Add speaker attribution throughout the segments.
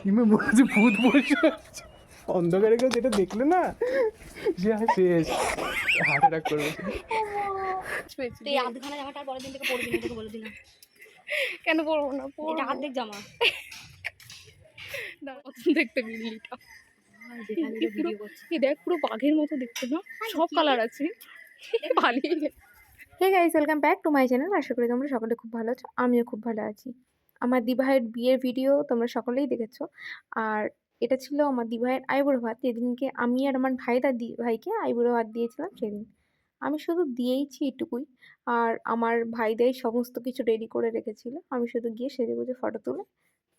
Speaker 1: ইমে মনে হচ্ছে ভূত বসে আছে অন্ধকারে। কেউ যেটা দেখলে না সে আর শেষ, হার্ট অ্যাটাক করবে।
Speaker 2: তুই আধখানা জামাটা পরের দিন থেকে পরবি না, তোকে বলে দিলাম।
Speaker 3: কেন পরবো না?
Speaker 2: এটা অর্ধেক জামা।
Speaker 3: দেখতে বিড়িটা
Speaker 2: যেখানে ভিডিও করছি
Speaker 3: দেখ, পুরো বাঘের মতো দেখতে না, সব কালার আছে। পালিয়ে গেছে।
Speaker 4: Hey guys, welcome back to my channel. আশা করি তোমরা সকলে খুব ভালো আছো, আমিও খুব ভালো আছি। আমার দিভাইয়ের বিয়ের ভিডিও তোমরা সকলেই দেখেছো। আর এটা ছিল আমার দিভাইয়ের আইবুড়ো ভাত, যেদিনকে আমি আর আমার ভাইকে আইবুড়ো ভাত দিয়েছিলাম সেদিন। আমি শুধু দিয়েইছি এটুকুই, আর আমার ভাইদাই সমস্ত কিছু রেডি করে রেখেছিল। আমি শুধু গিয়ে সেজেগুজে ফটো তুলে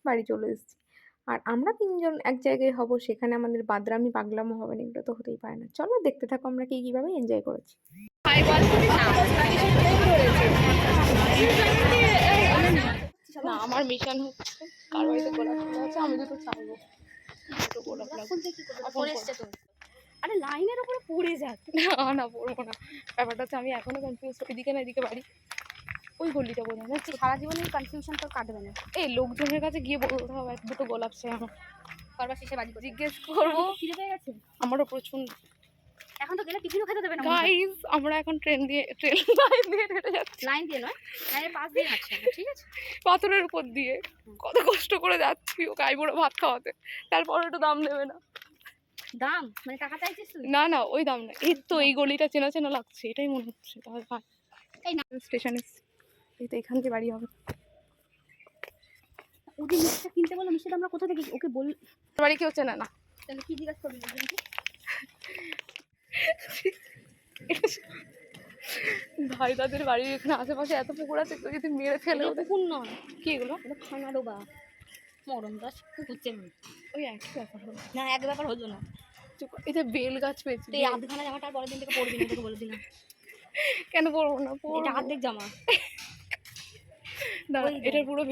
Speaker 4: বাড়ি চলে এসেছি। আর আমরা তিনজন এক জায়গায় হব, সেখানে আমাদের বাদরামি পাগলামো হবে না, এগুলো তো হতেই পারে না। চলো দেখতে থাকো আমরা কীভাবে এনজয় করেছি।
Speaker 3: না, আমার মিশন হচ্ছে কার বাড়িতে গোলাপ ফুল আছে আমি দুটো চাইবো, দুটো গোলাপ লাগবে।
Speaker 2: আরে লাইনের উপরে পড়ে যাক।
Speaker 3: না না, পড়বো না। ব্যাপারটা হচ্ছে আমি এখনো কনফিউজ, এদিকে না এদিকে বাড়ি, ওই গলিটা বোঝা যাচ্ছে।
Speaker 2: সারা জীবনে কনফিউশন তোর কাটবে না।
Speaker 3: এই লোকজনের কাছে গিয়ে বলতে হবে দুটো গোলাপ চাই আমার।
Speaker 2: করবার শেষে বাজি করবি।
Speaker 3: জিজ্ঞেস করবো।
Speaker 2: খিদে পেয়ে গেছে
Speaker 3: আমারও প্রচন্ড।
Speaker 2: এখন তো গেলে টিফিনও খেতে দেবে না।
Speaker 3: গাইস, আমরা এখন ট্রেন লাইন দিয়ে হেঁটে যাচ্ছি।
Speaker 2: লাইন দিয়ে নয়, লাইনের পাশ দিয়ে যাচ্ছে, ঠিক আছে?
Speaker 3: পাথরের উপর দিয়ে কত কষ্ট করে যাচ্ছি ওকে আইবুড়ো ভাত খাওয়াতে, তারপর একটু দাম দেবে না।
Speaker 2: দাম মানে টাকা চাইছিস তুই?
Speaker 3: না না, ওই দাম না। এই তো এই গলিটা চেনা চেনা লাগছে, এটাই মনে হচ্ছে। তাহলে ভাই
Speaker 2: এই না
Speaker 3: স্টেশনে, এই তো এখান থেকে বাড়ি হবে।
Speaker 2: ওদের মিষ্টিটা কিনতে বললো, মিষ্টিটা আমরা কোথা থেকে ওকে বল?
Speaker 3: বাড়ি কেউ চেনে না।
Speaker 2: তাহলে কি জিজ্ঞাসা করবি লোকজনকে?
Speaker 3: ভাই তাদের বাড়ির এখানে আশেপাশে এত পুকুর আছে, কেউ যদি মেরে ফেলে ওদের।
Speaker 2: পুকুর নয়,
Speaker 3: কি এগুলো?
Speaker 2: এটা খানাডোবা মরণ গাছ, পুকুর চেন
Speaker 3: ওই একই ব্যাপার হলো
Speaker 2: না, এক ব্যাপার হলো না।
Speaker 3: এই যে বেল গাছ পেয়েছি।
Speaker 2: তুই আধখানা জামাটা পরের দিন থেকে পরবি না, তোকে বলে দিলাম।
Speaker 3: কেন পরবো না?
Speaker 2: এটা অর্ধেক জামা।
Speaker 3: না, এটার পুরো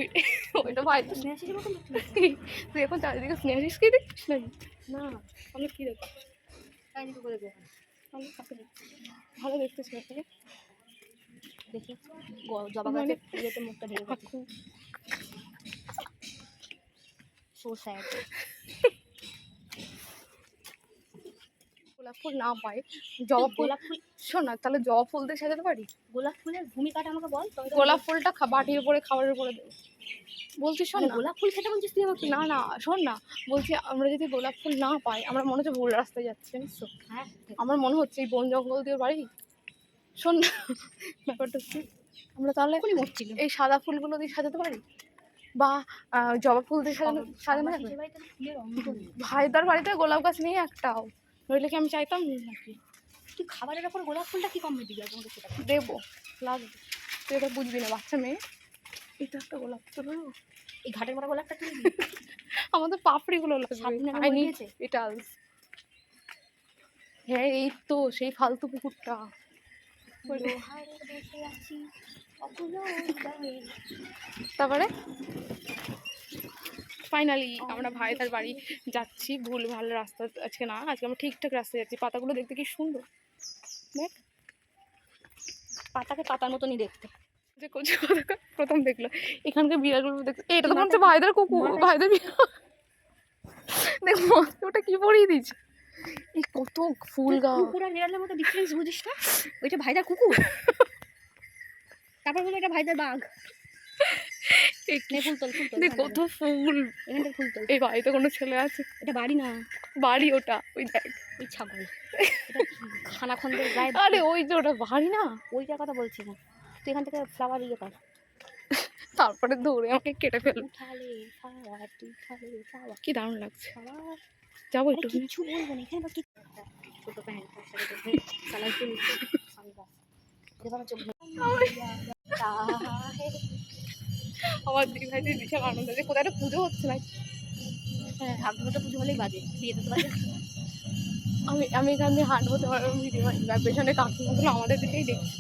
Speaker 3: ওইটা ভাই তো
Speaker 2: স্নেহাশিসের মতন দেখতে লাগছে।
Speaker 3: তুই এখন চারিদিকে স্নেহাশিস কি দেখছিস নাকি?
Speaker 2: না
Speaker 3: আমি কি দেখবো?
Speaker 2: তাই নিতে করে দেখো,
Speaker 3: আমি কাকে দেখছি? ভালো দেখতেছি আপনাকে।
Speaker 2: দেখি জবা গাছের ইয়েতে মুখটা ঢেকে গেছে। So sad.
Speaker 3: গোলাপ ফুল না পাই, জবা ফুল।
Speaker 2: গোলাপ ফুল,
Speaker 3: শোন না, তাহলে জবা ফুল দিয়ে সাজাতে পারি।
Speaker 2: গোলাপ ফুলের ভূমিকাটা আমাকে বল।
Speaker 3: গোলাপ ফুলটা বাটির উপরে খাবারের উপরে দেবো বলছি। শোন না,
Speaker 2: গোলাপ ফুল খেতে বলছিস তুই আমাকে?
Speaker 3: না না শোন না, বলছি আমরা যদি গোলাপ ফুল না পাই, আমরা মনে হচ্ছে ভুল রাস্তায় যাচ্ছি, জানিস তো?
Speaker 2: হ্যাঁ,
Speaker 3: আমার মনে হচ্ছে এই বন জঙ্গল দিয়ে বাড়ি। শোন না, ব্যাপারটা হচ্ছে আমরা তাহলে এই সাদা ফুলগুলো দিয়ে সাজাতে পারি, বা জবা ফুল দিয়ে সাজানো যাবে। ভাইদার বাড়িতে গোলাপ গাছ নেই একটাও, নইলে কি আমি চাইতাম নাকি?
Speaker 2: তুই খাবারের ওপর গোলাপ ফুলটা কি কম দিবি আমাকে সেটা
Speaker 3: দেবো, লাগবে। তুই এটা বুঝবি না, বাচ্চা মেয়ে। এটা একটা গোলাপ ফুল,
Speaker 2: এই ঘাটের মোড়া গোলাপটা তুই
Speaker 3: আমাদের পাপড়িগুলো লাগবে। এটা হ্যাঁ, এই তো সেই ফালতু পুকুরটা। তারপরে ফাইনালি আমরা ভাই তার বাড়ি যাচ্ছি। ভুল ভাল রাস্তা আজকে না, আজকে আমরা ঠিকঠাক রাস্তায় যাচ্ছি। পাতাগুলো দেখতে কি সুন্দর, দেখ।
Speaker 2: পাতাকে পাতার মতনই দেখতে।
Speaker 3: যে কচি কথা প্রথম দেখলো এখানকার বিড়ালগুলো দেখতে, এটা তো মনে হচ্ছে ভাইদের কুকুর, ভাইদের বিড়াল। দেখ ওটা কি পরিয়ে দিচ্ছে। এই কত ফুল গাছ।
Speaker 2: কুকুর আর বিড়ালের মতো ডিফারেন্স বুঝিস না? ওইটা ভাইদার কুকুর, তারপর বলে এটা ভাইদার বাঘ। ফুল তোল, ফুল তোল,
Speaker 3: কত ফুল।
Speaker 2: এখানটা ফুল তোল।
Speaker 3: এই বাড়িতে কোনো ছেলে আছে?
Speaker 2: এটা বাড়ি না,
Speaker 3: বাড়ি ওটা, ওই দেখ
Speaker 2: ওই ছাগল। এটা খানাখন্দের গায়ে।
Speaker 3: আরে ওই যে ওটা বাড়ি না,
Speaker 2: ওইটার কথা বলছি না। তুই এখান থেকে ফ্লাওয়ার ইয়ে কর,
Speaker 3: তারপরে দৌড়ে আমাকে কেটে ফেলবে। কি দারুণ লাগছে। যাবো একটু।
Speaker 2: কিছু বলবো না এখানে, কি ছোট প্যান্ট কালারফুল
Speaker 3: আমার দিদিভাইদের বিশাল আনন্দ আছে। কোথায় একটা পুজো হচ্ছে না?
Speaker 2: হ্যাঁ, ঠাকুরটা পুজো হলেই বাজে, বিয়েতে তো বাজে।
Speaker 3: আমি এখান দিয়ে হাঁটবো, তোমার দিদিভাই পেছনে কাকিমাগুলো আমাদের দিকেই দেখছি।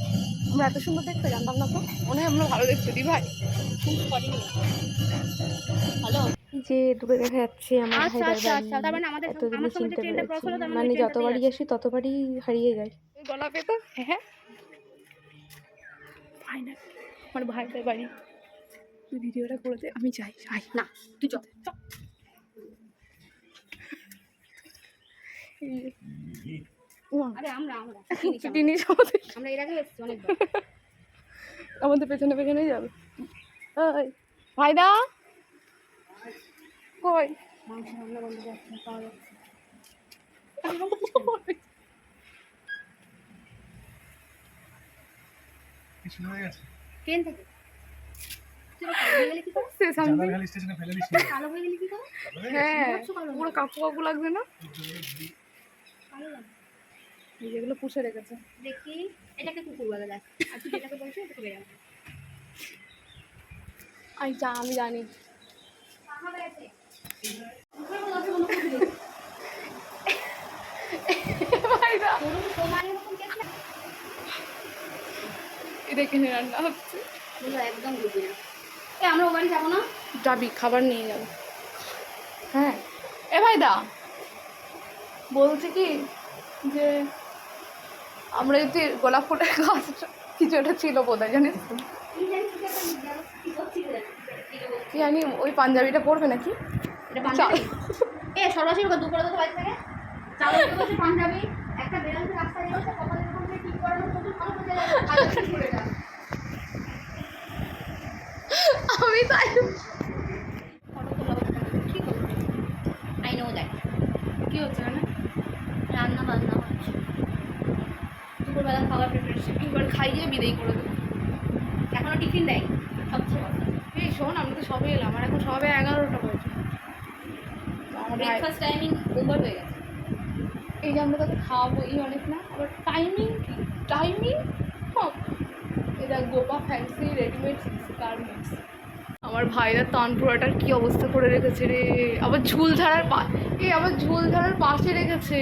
Speaker 3: আমরা এত সুন্দর দেখতে জানতাম না তো, মনে হয় আমরা ভালো দেখতে দিই ভাই।
Speaker 2: হ্যালো,
Speaker 4: যে দূরে দেখা যাচ্ছে আমার ভাইদার বাড়ি, এতদিনে চিনতে পেরেছি। মানে যতবারই আসি ততবারই হারিয়ে যায়।
Speaker 3: গলাপে তো হ্যাঁ ফাইনাল আমার ভাইদের বাড়ি। তুই ভিডিওটা করে দে, আমি যাই।
Speaker 2: না তুই চল। আরে আমরা আমরা
Speaker 3: জিনিস আমাদের
Speaker 2: আমরা এর আগে এসেছি অনেকবার।
Speaker 3: আমাদের পেছনে পেছনেই যাবে। ওই ভাইদা কই?
Speaker 2: মাংস রান্না বন্ধ যাচ্ছে পাওয়া যাচ্ছে।
Speaker 1: কিছু হয়ে গেছে
Speaker 2: ট্রেন থেকে তুই কালো হয়ে গেলি কি করে?
Speaker 3: সে সামনে
Speaker 1: জালালখালি স্টেশনে ফেলে দিস
Speaker 2: কালো হয়ে গেলি কি করে?
Speaker 3: হ্যাঁ পুরো কাকু কাকু লাগবে না?
Speaker 2: কালো লাগে।
Speaker 3: এই যেগুলো পুষে রেখেছে।
Speaker 2: দেখি এটাকে কুকুর বলে দেখ, আর তুই যেটাকে বলছিস ওটাকে বেড়াল।
Speaker 3: আমি জানি। ভাইদা এটা কিনে রান্না হচ্ছে।
Speaker 2: একদম বুঝি না। আমরা ওখানে যাবো না?
Speaker 3: যাবি খাবার নিয়ে যাবো। হ্যাঁ এ ভাইদা বলছি কি যে আমরা যদি গোলাপ ফুলের গাছটা কিছু একটা ছিল বোধহয় জানিস তো? কি জানি ওই পাঞ্জাবিটা পরবে নাকি?
Speaker 2: এটা পাঞ্জাবি? সরাসরি দুপুরে তো বাড়ি থেকে চালু করছে পাঞ্জাবি, একটা বেরান্তে রাস্তায় গেছে, কপালে যখন ঠিক করানো প্রচুর ভালো করে যায়।
Speaker 3: আমি তাই
Speaker 2: আই নো দ্যাট।
Speaker 3: কি হচ্ছে না
Speaker 2: রান্না বান্না হচ্ছে, দুপুরবেলা খাবার প্রিপারেশন।
Speaker 3: এবার খাইয়ে বিদায় করে দেবো।
Speaker 2: এখনো টিফিন দেয় সবচেয়ে কথা।
Speaker 3: এই শোন আমি তো সবে এলাম, আর এখন সবে 11টা বাজে। তো আমার ভাই
Speaker 2: ব্রেকফাস্ট টাইমিং ওভার হয়ে গেছে।
Speaker 3: এই যে আমরা তাকে খাওয়াবো এই অনেক না, আবার টাইমিং কি টাইমিং কম। এটা গোপা ফ্যান্সি রেডিমেড গার্মেন্টস। আমার ভাইরা তানপুরাটার কি অবস্থা করে রেখেছে রে, আবার ঝুলঝাড়ার আবার ঝুলঝাড়ার পাশে রেখেছে।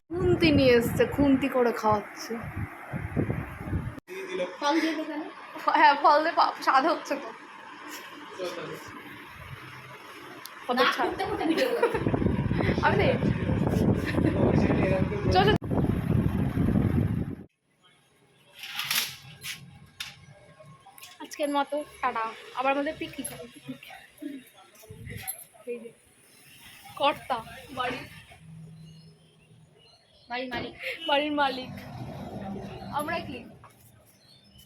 Speaker 3: খুন্তি নিয়ে এসছে, খুন্তি করে খাওয়াচ্ছে।
Speaker 2: ফল দিয়ে দেখালে
Speaker 3: হ্যাঁ ফল দিয়ে স্বাদ হচ্ছে তো।
Speaker 2: না করতে করতে ভিডিও করতে।
Speaker 3: আমি রে চল আজকের মতো টাটা। আবার আমাদের পিকনিক হবে। এই যে কর্তা বাড়ির
Speaker 2: মালিক
Speaker 3: বাড়ির মালিক আমরা কি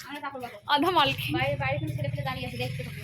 Speaker 2: আমরা কাপড় বাপড়
Speaker 3: আধা মালিক।
Speaker 2: বাইরে বাইরে ছেলে পেলে দাঁড়িয়ে আছে দেখতে থাকো।